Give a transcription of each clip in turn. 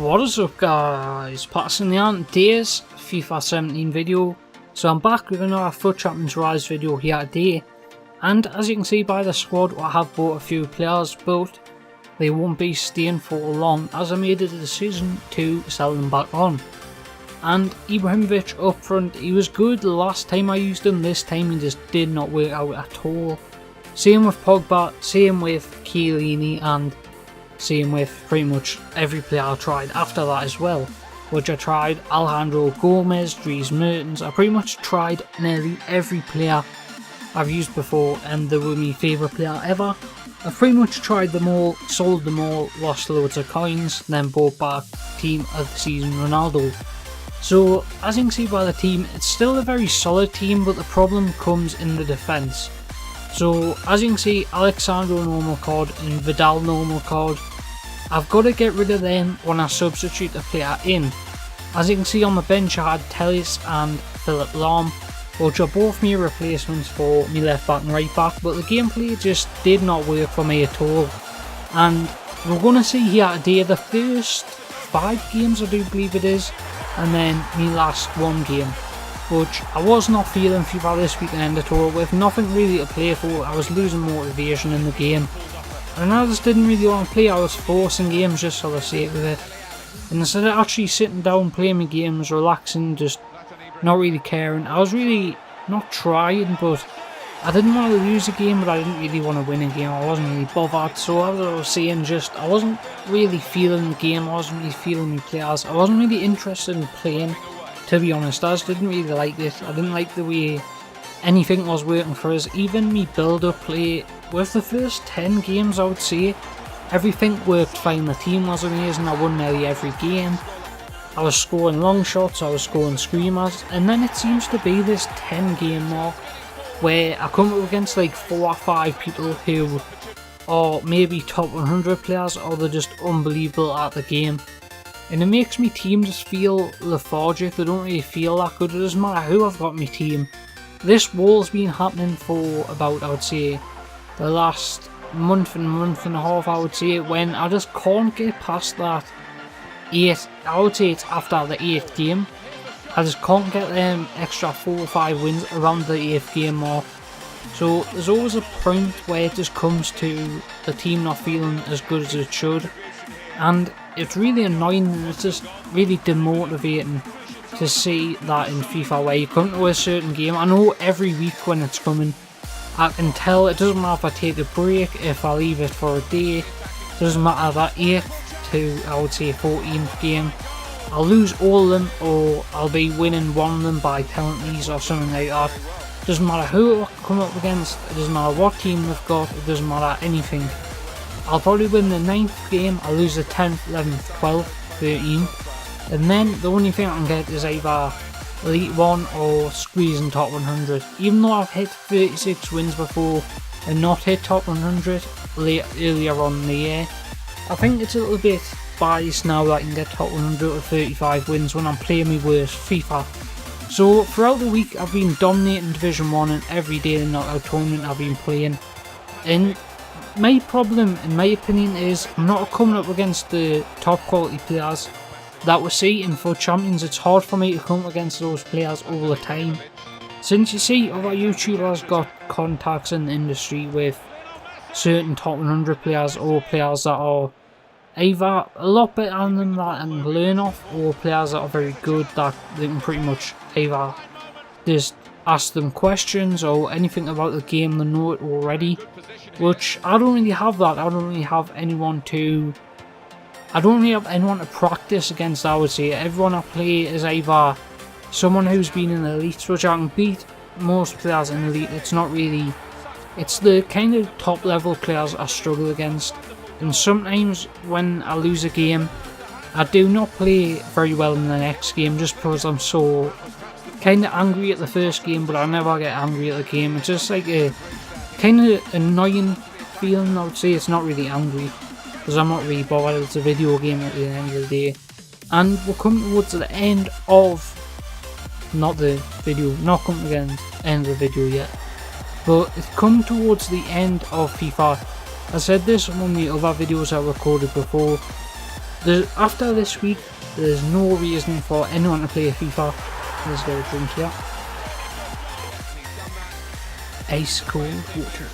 What is up guys, Patterson here, and today's FIFA 17 video. So I'm back with another FUT Champions Rise video here today, and as you can see by the squad, I have bought a few players, but they won't be staying for long as I made a decision to sell them back on. And Ibrahimovic up front, he was good the last time I used him, this time he just did not work out at all. Same with Pogba, same with Chiellini, and same with pretty much every player I tried after that as well. Which I tried Alejandro Gomez, Dries Mertens, I pretty much tried nearly every player I've used before and they were my favourite player ever. I've pretty much tried them all, sold them all, lost loads of coins, then bought back Team of the Season Ronaldo. So as you can see by the team, it's still a very solid team, but the problem comes in the defence. So as you can see, Alexandro normal card and Vidal normal card. I've got to get rid of them when I substitute a player in. As you can see on the bench, I had Telles and Philipp Lahm, which are both my replacements for me left back and right back, but the gameplay just did not work for me at all. And we're going to see here today the first 5 games I do believe it is, and then my last 1 game, which I was not feeling FIFA this weekend at all. With nothing really to play for, I was losing motivation in the game. And I just didn't really want to play, I was forcing games just for the sake of it. And instead of actually sitting down, playing my games, relaxing, just not really caring, I was really not trying, but I didn't want to lose a game, but I didn't really want to win a game, I wasn't really bothered. So as I was saying, just I wasn't really feeling the game, I wasn't really feeling my players, I wasn't really interested in playing, to be honest. I just didn't really like it, I didn't like the way anything was working for us. Even me build-up play, with the first 10 games I would say, everything worked fine, the team was amazing, I won nearly every game, I was scoring long shots, I was scoring screamers, and then it seems to be this 10 game mark where I come up against like 4 or 5 people who are maybe top 100 players, or they're just unbelievable at the game. And it makes my team just feel lethargic, they don't really feel that good. It doesn't matter who I've got in my team. This wall's been happening for about, I would say, the last month and a half, I would say, when I just can't get past that 8, I would say it's after the 8th game. I just can't get them extra 4 or 5 wins around the 8th game mark. So there's always a point where it just comes to the team not feeling as good as it should. And it's really annoying, and it's just really demotivating to see that in FIFA, where you come to a certain game. I know every week when it's coming, I can tell, it doesn't matter if I take a break, if I leave it for a day, it doesn't matter, that 8th to, I would say, 14th game, I'll lose all of them, or I'll be winning one of them by penalties or something like that. It doesn't matter who I come up against, it doesn't matter what team they've got, it doesn't matter anything. I'll probably win the 9th game, I'll lose the 10th, 11th, 12th, 13th. And then the only thing I can get is either Elite 1 or squeezing top 100. Even though I've hit 36 wins before and not hit top 100 earlier on in the year, I think it's a little bit biased now that I can get top 100 or 35 wins when I'm playing my worst FIFA. So throughout the week I've been dominating Division 1 and every day in the knockout tournament I've been playing. And my problem, in my opinion, is I'm not coming up against the top quality players that we see in FUT Champions. It's hard for me to come against those players all the time. Since you see other YouTubers got contacts in the industry with certain top 100 players, or players that are either a lot better than them that I can learn off, or players that are very good that they can pretty much either just ask them questions or anything about the game, they know it already. Which I don't really have that, I don't really have anyone to practice against. I would say everyone I play is either someone who's been in Elite, which I can beat most players in Elite. It's not really, it's the kind of top level players I struggle against. And sometimes when I lose a game, I do not play very well in the next game, just because I'm so kind of angry at the first game, but I never get angry at the game. It's just like a kind of annoying feeling, I would say. It's not really angry, because I'm not really bothered, it's a video game at the end of the day. And we're coming towards the end of, not the video, not coming again, end of the video yet, but it's come towards the end of FIFA. I said this in one of the other videos I recorded before, After this week, there's no reason for anyone to play FIFA. Let's get a drink here. Ice cold water.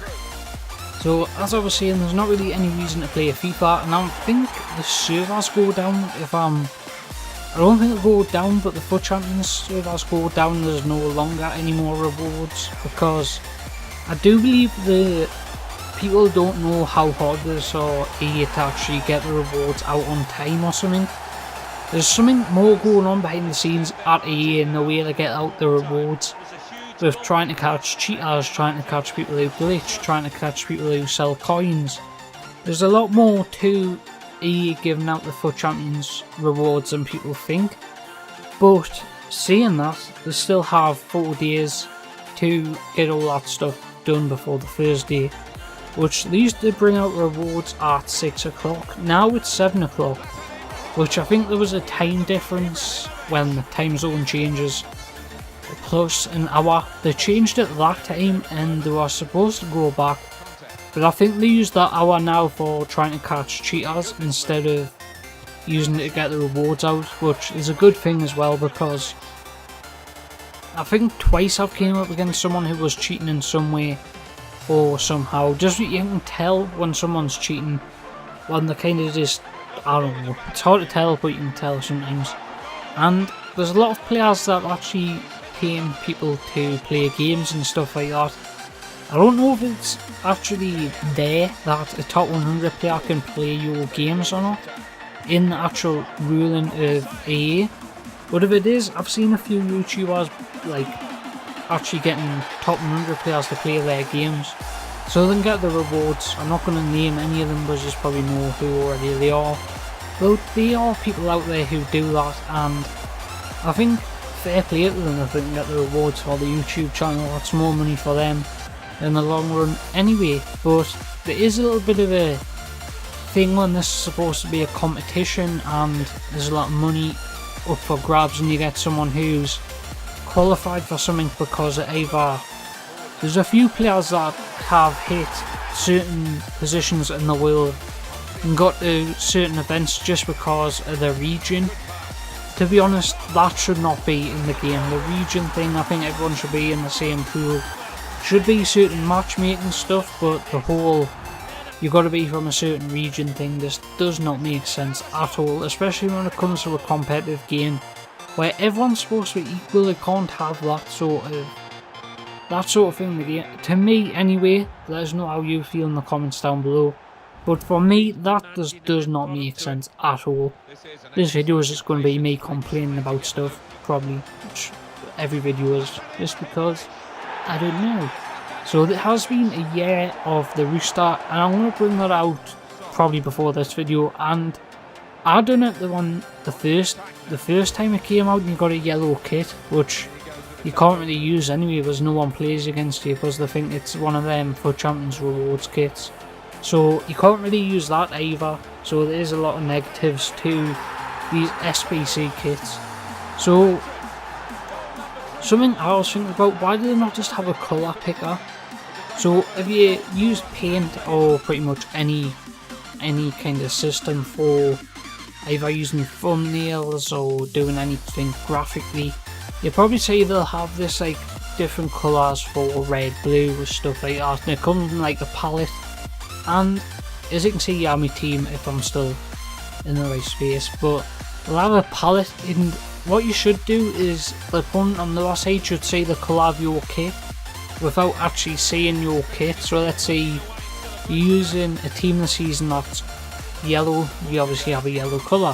So as I was saying, there's not really any reason to play a FIFA, and I think the servers go down I don't think it'll go down, but the FUT Champions servers go down. There's no longer any more rewards, because I do believe the people don't know how hard it is for EA to actually get the rewards out on time or something. There's something more going on behind the scenes at EA in the way they get out the rewards, with trying to catch cheaters, trying to catch people who glitch, trying to catch people who sell coins. There's a lot more to EA giving out the FUT Champions rewards than people think, but saying that, they still have 4 days to get all that stuff done before the first day, which they used to bring out rewards at 6 o'clock, now it's 7 o'clock, which I think there was a time difference when the time zone changes, plus an hour. They changed it that time and they were supposed to go back, but I think they use that hour now for trying to catch cheaters instead of using it to get the rewards out, which is a good thing as well, because I think twice I've came up against someone who was cheating in some way or somehow. Just you can tell when someone's cheating, when they kind of just, I don't know, it's hard to tell, but you can tell sometimes. And there's a lot of players that actually paying people to play games and stuff like that. I don't know if it's actually there that a top 100 player can play your games or not in the actual ruling of EA, but if it is, I've seen a few YouTubers like actually getting top 100 players to play their games so they can get the rewards. I'm not going to name any of them, but you just probably know who already they are. But there are people out there who do that, and I think fair play to them if they can get the rewards for the YouTube channel. That's more money for them in the long run anyway. But there is a little bit of a thing when this is supposed to be a competition and there's a lot of money up for grabs, and you get someone who's qualified for something because of either there's a few players that have hit certain positions in the world and got to certain events just because of the region. To be honest, that should not be in the game. The region thing, I think everyone should be in the same pool. Should be certain matchmaking stuff, but the whole you got to be from a certain region thing, this does not make sense at all, especially when it comes to a competitive game where everyone's supposed to be equal. They can't have that sort of thing in the game. To me anyway. Let us know how you feel in the comments down below. But for me, that does not make sense at all. This video is just going to be me complaining about stuff, probably, which every video is, just because I don't know. So it has been a year of the Rooster, and I'm going to bring that out probably before this video. And I done it the first time it came out, and you got a yellow kit, which you can't really use anyway because no one plays against you because they think it's one of them FUT Champions rewards kits. So you can't really use that either. So there is a lot of negatives to these SBC kits. So something I was thinking about, why do they not just have a colour picker? So if you use paint or pretty much any kind of system for either using thumbnails or doing anything graphically, you probably say they'll have this like different colours for red, blue or stuff like that, and it comes in like a palette. And as you can see, yeah, my team, if I'm still in the right space, but we'll have a palette. And what you should do is the one on the last side should say the colour of your kit without actually saying your kit. So let's say you're using a team this season that's yellow, you obviously have a yellow colour,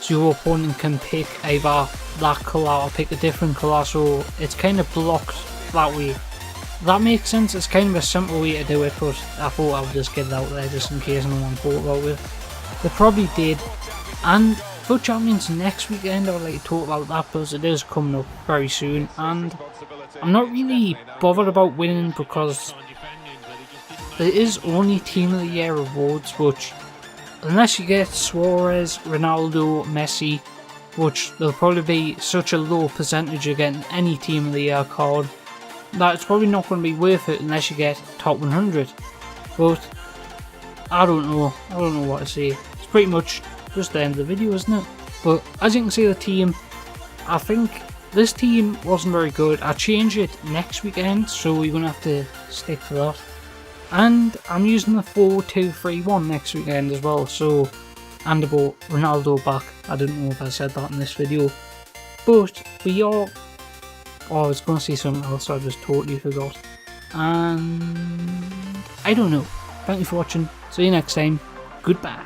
so your opponent can pick either that colour or pick a different colour, so it's kind of blocked that way. That makes sense. It's kind of a simple way to do it, but I thought I would just get it out there just in case no one thought about it. They probably did. And FUT Champions next weekend, I would like to talk about that because it is coming up very soon, and I'm not really bothered about winning because there is only Team of the Year rewards, which unless you get Suarez, Ronaldo, Messi, which there'll probably be such a low percentage of getting any Team of the Year card that it's probably not going to be worth it unless you get top 100. But I don't know what to say. It's pretty much just the end of the video, isn't it? But as you can see, the team, I think this team wasn't very good. I change it next weekend, so you're gonna have to stick for that. And I'm using the 4-2-3-1 next weekend as well, so, and about Ronaldo back. I don't know if I said that in this video, but we are, oh, I was going to say something else, I just totally forgot, and I don't know. Thank you for watching, see you next time, goodbye.